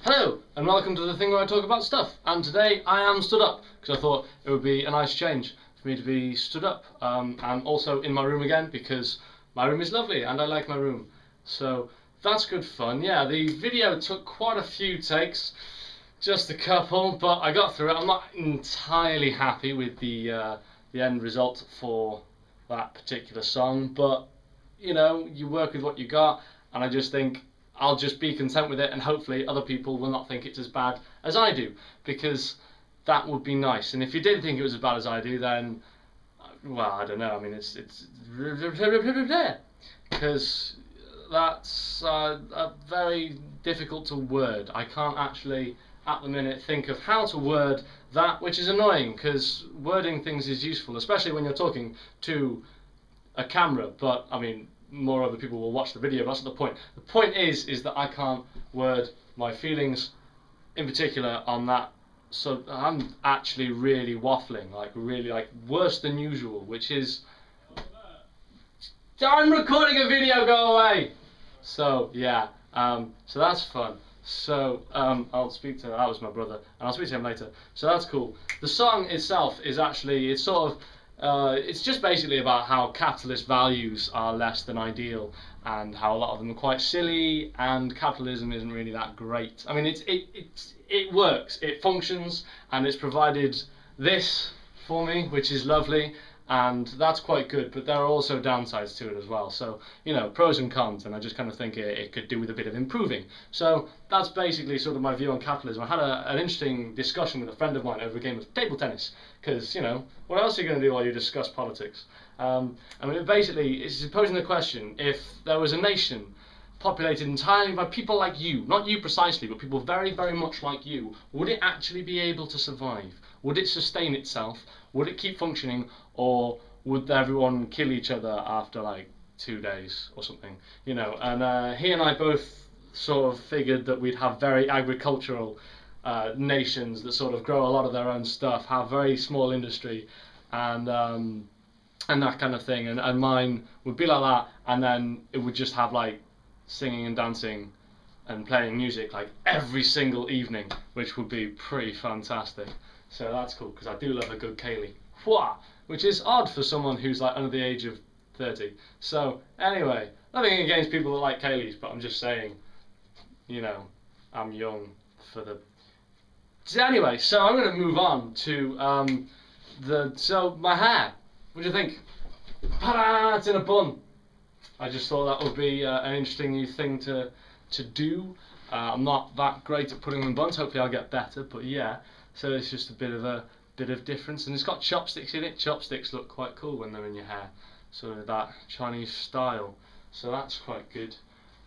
Hello and welcome to the thing where I talk about stuff, and today I am stood up because I thought it would be a nice change for me to be stood up. I'm also in my room again because my room is lovely and I like my room, so that's good fun. Yeah, the video took quite a few takes, just a couple, but I got through it. I'm not entirely happy with the end result for that particular song, but you know, you work with what you got, and I just think I'll just be content with it, and hopefully other people will not think it's as bad as I do, because that would be nice. And if you did think it was as bad as I do, then, well, I don't know. I mean, it's because that's a very difficult to word. I can't actually at the minute think of how to word that, which is annoying, because wording things is useful, especially when you're talking to a camera. But I mean, more other people will watch the video, but that's not the point. The point is that I can't word my feelings in particular on that, so I'm actually really waffling, really worse than usual, which is, I'm recording a video, go away! So yeah, so that's fun. So I'll speak to, that was my brother, and I'll speak to him later, so that's cool. The song itself is actually, it's sort of, it's just basically about how capitalist values are less than ideal, and how a lot of them are quite silly, and capitalism isn't really that great. I mean, it works, it functions, and it's provided this for me, which is lovely, and that's quite good, but there are also downsides to it as well. So, you know, pros and cons, and I just kind of think it could do with a bit of improving. So that's basically sort of my view on capitalism. I had an interesting discussion with a friend of mine over a game of table tennis, because, you know, what else are you going to do while you discuss politics? I mean, basically, it's posing the question, if there was a nation populated entirely by people like you, not you precisely, but people very, very much like you, would it actually be able to survive? Would it sustain itself? Would it keep functioning? Or would everyone kill each other after like 2 days or something? You know, and he and I both sort of figured that we'd have very agricultural nations that sort of grow a lot of their own stuff, have very small industry, and that kind of thing. And mine would be like that, and then it would just have like singing and dancing and playing music like every single evening, which would be pretty fantastic. So that's cool, because I do love a good ceilidh, which is odd for someone who's like under the age of 30. So anyway, nothing against people that like ceilidhs, but I'm just saying, you know, I'm young for the... So anyway, so I'm going to move on to so my hair. What do you think? Ta-da! It's in a bun. I just thought that would be an interesting new thing to do. I'm not that great at putting them in buns. Hopefully I'll get better, but yeah. So it's just a bit of difference, and it's got chopsticks in it. Chopsticks look quite cool when they're in your hair, sort of that Chinese style. So that's quite good.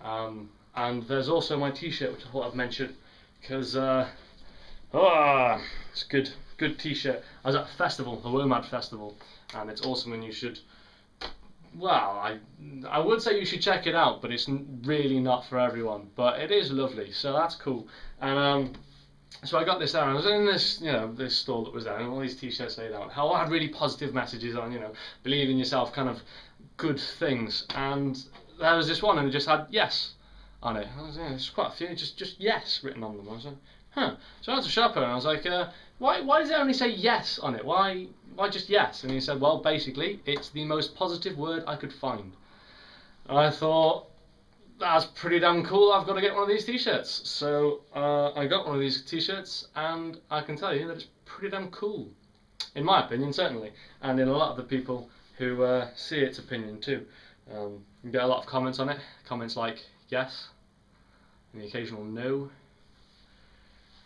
And there's also my T-shirt, which I thought I'd mention, because it's good T-shirt. I was at a festival, the WOMAD festival, and it's awesome, and you should. Well, I would say you should check it out, but it's really not for everyone. But it is lovely, so that's cool. And so I got this there, and I was in this, you know, this stall that was there, and all these T-shirts laid out. How I had really positive messages on, you know, believe in yourself, kind of good things. And there was this one, and it just had yes on it. I was, yeah, there's quite a few, just yes written on them. I was like, huh. So I went to shopper, and I was like, why does it only say yes on it? Why just yes? And he said, well, basically, it's the most positive word I could find. And I thought, that's pretty damn cool, I've got to get one of these T-shirts. So I got one of these T-shirts, and I can tell you that it's pretty damn cool. In my opinion, certainly. And in a lot of the people who see its opinion too. You get a lot of comments on it. Comments like, yes, and the occasional no.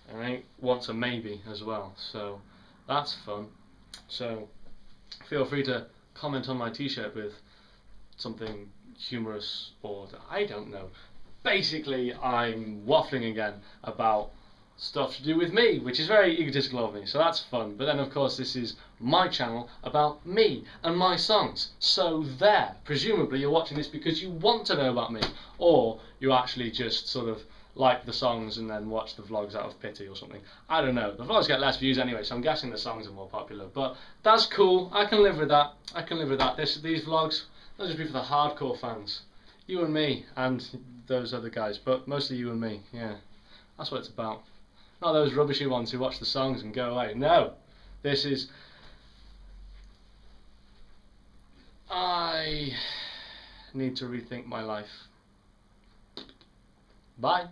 And I think once a maybe as well. So that's fun. So feel free to comment on my T-shirt with something humorous, or I don't know. Basically, I'm waffling again about stuff to do with me, which is very egotistical of me, so that's fun. But then of course this is my channel about me and my songs, so there, presumably you're watching this because you want to know about me, or you actually just sort of like the songs and then watch the vlogs out of pity or something. I don't know, the vlogs get less views anyway, so I'm guessing the songs are more popular, but that's cool. I can live with that. I can live with that. These vlogs, they'll just be for the hardcore fans, you and me, and those other guys, but mostly you and me. Yeah, That's what it's about. Not those rubbishy ones who watch the songs and go away. No, this is. I need to rethink my life. Bye.